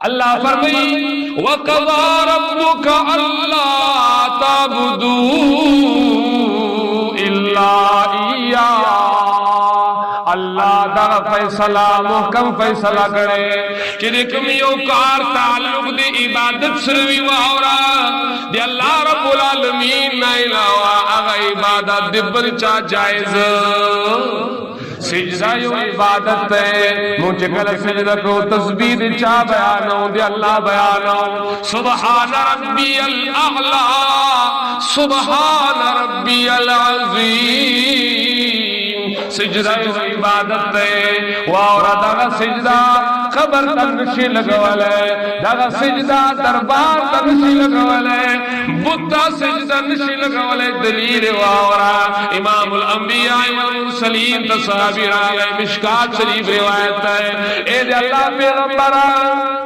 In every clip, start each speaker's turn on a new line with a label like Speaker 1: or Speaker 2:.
Speaker 1: اللہ فرمائی وَقَضَى رَبُّكَ أَلَّا تَعْبُدُوا إِلَّا إِيَّاهُ اللہ دا فیصلہ محکم فیصلہ کرے کہ کم یو کار تعلق دی عبادت سروی واورا دی اللہ رب العالمین نا علاوہ اگا عبادت دی برچا جائز سجدہ یو عبادت ہے مجھے کل سجدہ کو تسبیح دی چا بیانوں دی اللہ بیانوں سبحان ربی الاعلی سبحان ربی العظیم سجدہ عبادت ہے واورا داغا سجدہ قبر تنشی لگوالے داغا سجدہ دربار تنشی لگوالے بودھا سجدہ نشی لگوالے دلیل واورا امام الانبیاء والمرسلین تصحابی راوی مشکات شریف روایت ہے اے دے اللہ پیغمبران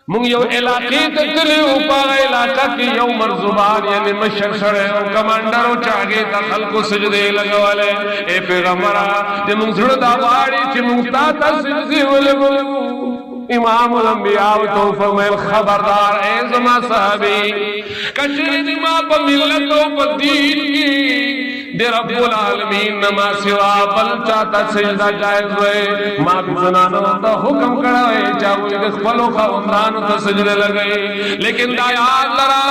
Speaker 1: مونگ یو علاقی تتلی اوپا علاقہ کی یو مرزبان یعنی مشر سڑے و کمانڈر و چاگے تا خلق و سجدے لگوالے اے پیغمبرہ جی مونگ سڑ داواری چی مونگ تاتا سجدے ولگو امام الانبیاء تو فرمائل خبردار اے زمان صحابی کچھے جمع پا ملت و پا دین کی دے رب العالمین نما سوا بل چاہتا سجدہ جائز ہوئے ماں بھی زنانوں تا حکم کڑھوئے چاہوئی دس پلو خواندانوں تا سجدے لگئے لیکن دایات لڑا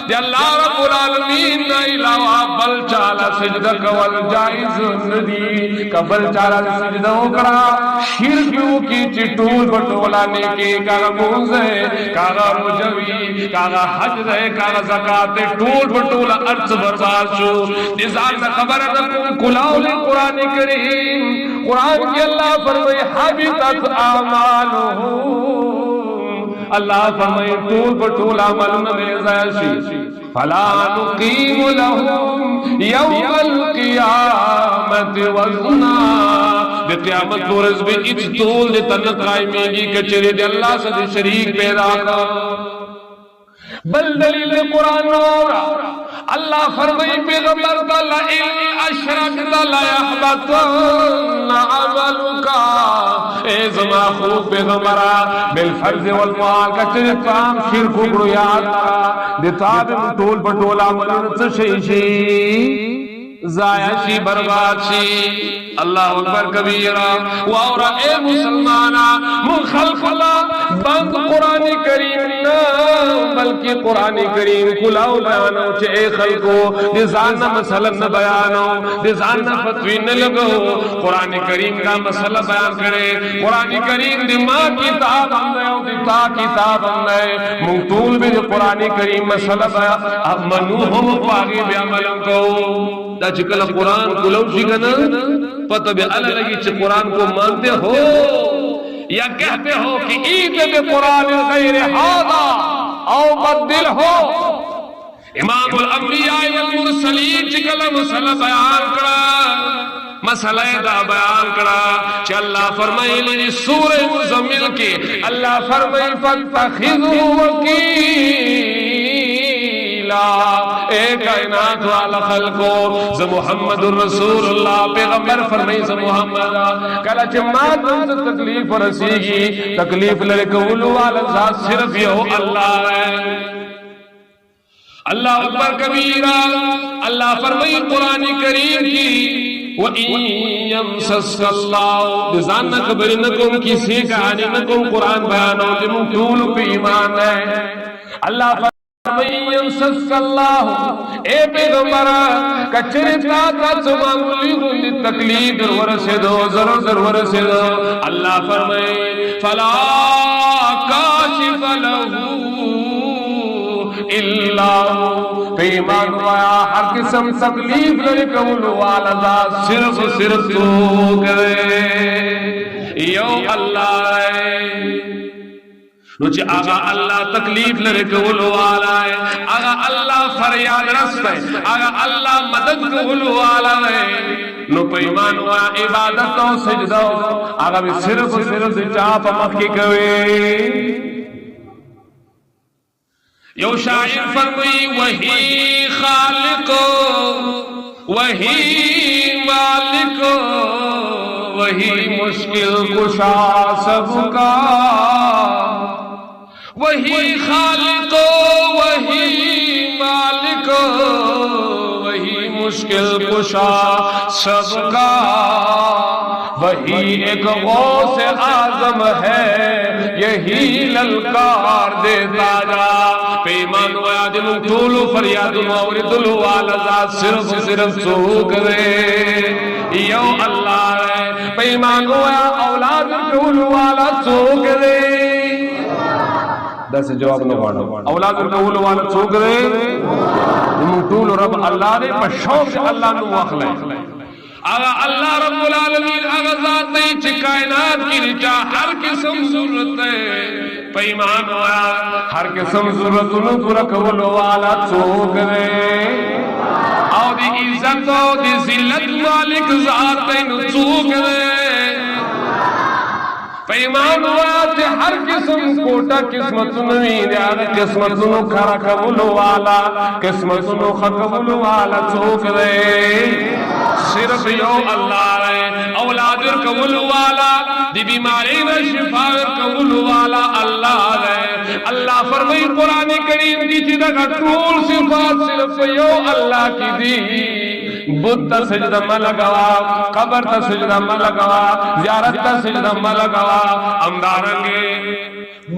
Speaker 1: دے اللہ رب العالمین نا علاوہ بل چالا سجدہ کول جائز ندی کبل چالا سجدہ اکڑا شرکیوں کی چٹول بٹولا نیکی کاغا موزے کاغا مجوی کاغا حج دے کاغا زکاة ٹول بٹولا ارچ برباد شو نظام میں خبر نکن کلاولی قرآن کریم قرآن کی اللہ فرمائی حبیتت آمالہم اللہ فرمائی ٹول بٹول عمل میں زیشی فلا نقیم لہم یوم القیامت وزنا دے قیامت دورز بھی اچ طول دے تن قائمی گی کچری دے اللہ سے دے شریک پیدا کر بل دلیل قرآن نورا اللہ فرمائی پیغمبر دلہ ان اشرکت لیحبطن عملکا اے زما خوب پیغمبرہ بالفرض والمعال کچھر تام شرک اکڑو یاد دے تابم طول بٹول عملن تشیشی ضائع شی برباد شی اللہ اکبر کبیرہ واورا اے مسلمانہ مخلف اللہ بند قرآن کریم نا بلکہ قرآن کریم کلاو بیانو چھے اے خلقو دیزانہ مسئلہ نہ بیانو دیزانہ فتوی نہ لگو قرآن کریم کا مسئلہ بیان کرے قرآن کریم دی ماں کتاب ہم دے دی تا کتاب ہم دے مقتول بھی قرآن کریم مسئلہ بیان اب منو ہم پاگی بے عملوں کو دا چکل قرآن کلو شکنا پتہ بے اللہ لگی چھے قرآن کو مانتے ہو یا کہتے ہو کہ عید بے قرآن غیر حاضا او بدل ہو امام الانبیاء والمرسلین چکل مسئلہ بیان کرا مسئلہ دا بیان کرا چھے اللہ فرمائی لی سورہ مزمل کی اللہ فرمائی فَاتَّخِذُوا وَكِيلًا اے کائنات والا خلقو ز محمد الرسول اللہ پیغمبر فرمائی ز محمد کلا چمات سے تکلیف رسیگی تکلیف لڑکولو والا ذات صرف یہو اللہ ہے اللہ اکبر کبیرہ اللہ فرمائی قرآن کریم کی وَإِن يَمْسَسْكَ اللَّهُ بزان نہ خبر نکم کسی کہانی نکم قرآن بیانوں جمع طول پہ ایمان ہے اللہ فرمائی وَإِن يَمْسَسْكَ اللَّهُ اے پیغمبرہ کچھر تاتا چمانگلی ہوئی تکلیف در ورسے دو ضرور در ورسے دو اللہ فرمائی فَلَا كَاشِفَ لَهُ اللہ پیمان وایا ہر قسم تکلیف لڑکولو والا ذات صرف تو کرے یو اللہ ہے نوچے آگا اللہ تکلیف لڑکولو والا ہے آگا اللہ فریاد رست ہے آگا اللہ مدد کولو والا ہے نو پیمان وایا عبادت و سجدہ آگا بھی صرف چاپ مکی کوئے یو شاعر فرمائی وہی خالق وہی مالک وہی مشکل کشا سب کا، وہی خالق وہی مالک، وہی مشکل کشا سب کا، وہی ایک غوث اعظم ہے، یہی للکار دیتا جا۔ پیمان ویا دنوں ٹولو فریاد موردلو والا ذات صرف سوک دے یو اللہ ہے۔ پیمان ویا اولاد ٹولو والا سوک دے، دس جواب نہ پڑھو، اولاد ٹولو والا سوک دے دنوں ٹولو رب اللہ دے پشوق سے اللہ نو اخلے۔ اگر اللہ رب العالمین اگر ذات نہیں چھ کائنات کی رچا ہر قسم ضرورت ہے، پیمان ہویا ہر قسم ضرورت انہوں پورا قبول والا چوک دے، اور دی عزت و دی ذلت مالک ذات انہوں چوک دے، پیمان ہویا تے ہر قسم کوٹا قسمت نوین یاد قسمت نو کھرا قبول والا قسمت نو قبول والا چوک دے۔ صرف یو اللہ رہے، اولاد قبول والا، دی بیماری میں شفا قبول والا اللہ رہے۔ اللہ فرمائی قرآن کریم کی چیزہ کا ٹول صفات صرف یو اللہ کی دی، بدھ تا سجدہ مہ لگوا، قبر تا سجدہ مہ لگوا، زیارت تا سجدہ مہ لگوا، امدارنگے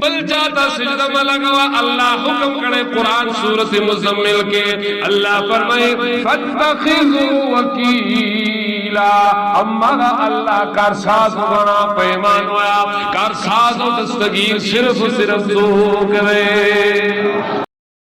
Speaker 1: بل جاتا سجدہ مہ لگوا۔ اللہ حکم کرے قرآن سورت مزمل کے، اللہ فرمائے فَاتَّخِذُوا وَكِيلًا، امّا اللہ کارساز بنا پیمان ہویا، کارساز و دستگیر صرف تو کرے۔